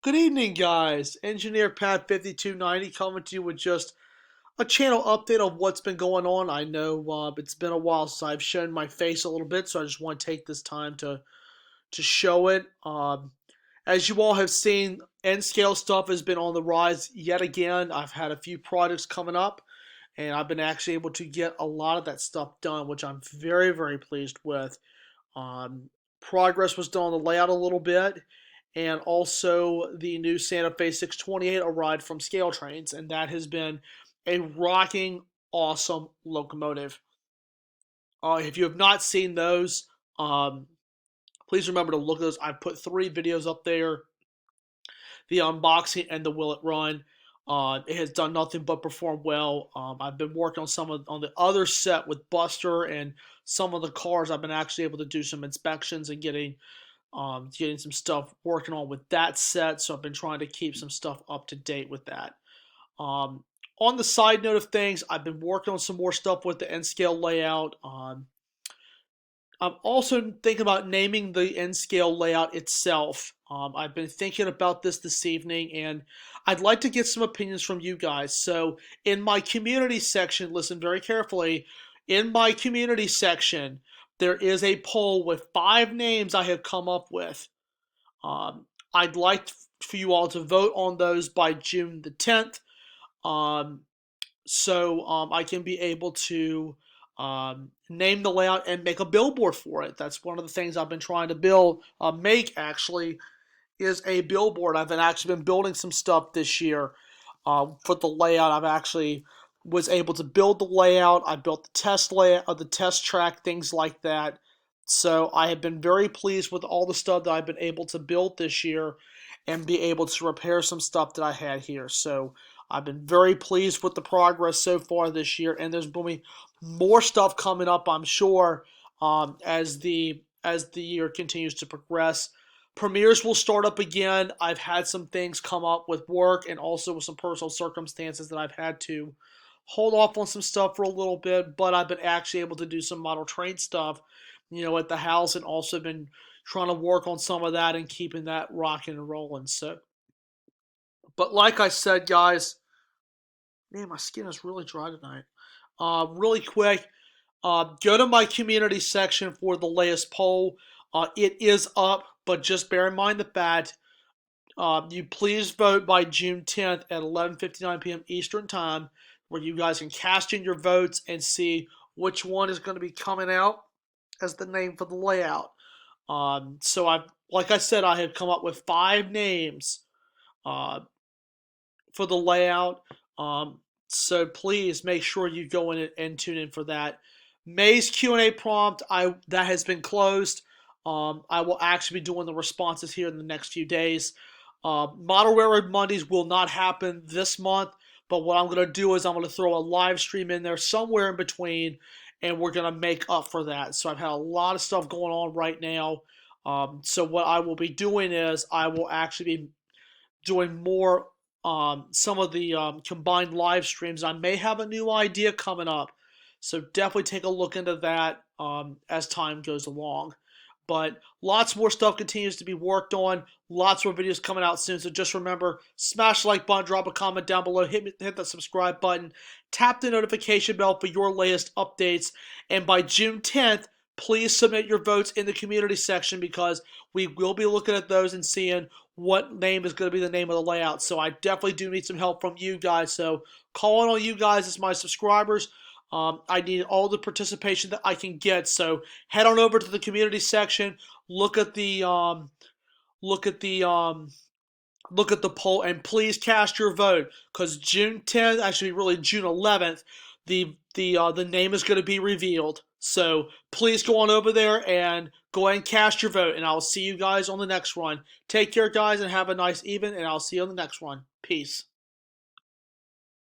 Good evening, guys. Engineer Pat 5290 coming to you with just a channel update of what's been going on. I know it's been a while since I've shown my face a little bit, so I just want to take this time to show it. As you all have seen, N scale stuff has been on the rise yet again. I've had a few projects coming up, and I've been actually able to get a lot of that stuff done, which I'm very, very pleased with. Um, Progress was done on the layout a little bit, and also the new Santa Fe 628 arrived from Scale Trains, and that has been a rocking, awesome locomotive. If you have not seen those, um, please remember to look at those. I've put 3 videos up there: the unboxing and the will it run. It has done nothing but perform well. I've been working on on the other set with Buster and some of the cars. I've been actually able to do some inspections and getting some stuff working on with that set. So I've been trying to keep some stuff up to date with that. Um, on the side note of things, I've been working on some more stuff with the N scale layout. I'm also thinking about naming the N scale layout itself. I've been thinking about this evening, and I'd like to get some opinions from you guys. So, in my community section, listen very carefully. In my community section, there is a poll with 5 names I have come up with. I'd like for you all to vote on those by June the 10th. Um, so I can be able to name the layout and make a billboard for it. That's one of the things I've been trying to make actually, is a billboard. I've actually been building some stuff this year for the layout. I've actually was able to build the layout. I built the test layout of the test track, things like that. So I have been very pleased with all the stuff that I've been able to build this year and be able to repair some stuff that I had here. So I've been very pleased with the progress so far this year, and there's going to be more stuff coming up, I'm sure, as the year continues to progress. Premieres will start up again. I've had some things come up with work and also with some personal circumstances that I've had to hold off on some stuff for a little bit, but I've been actually able to do some model train stuff, at the house, and also been trying to work on some of that and keeping that rocking and rolling. So, but like I said, guys, man, my skin is really dry tonight. Really quick, go to my community section for the latest poll. It is up, but just bear in mind the fact you please vote by June 10th at 11:59 p.m. Eastern Time, where you guys can cast in your votes and see which one is going to be coming out as the name for the layout. So like I said, I have come up with 5 names uh, for the layout. So please make sure you go in and tune in for that. May's Q&A prompt, that has been closed. I will actually be doing the responses here in the next few days. Model Railroad Mondays will not happen this month, but what I'm going to do is I'm going to throw a live stream in there somewhere in between, and we're going to make up for that. So I've had a lot of stuff going on right now. So what I will be doing is I will actually be doing more some of the combined live streams. I may have a new idea coming up, so definitely take a look into that as time goes along. But lots more stuff continues to be worked on. Lots more videos coming out soon. So just remember, smash the like button, drop a comment down below, hit the subscribe button, tap the notification bell for your latest updates. And by June 10th, please submit your votes in the community section, because we will be looking at those and seeing what name is going to be the name of the layout. So I definitely do need some help from you guys. So calling on you guys as my subscribers. I need all the participation that I can get. So head on over to the community section, look at the look at the look at the poll, and please cast your vote, because June 10th, actually really June 11th, the name is going to be revealed. So please go on over there and go ahead and cast your vote, and I'll see you guys on the next one. Take care, guys, and have a nice evening, and I'll see you on the next one. Peace.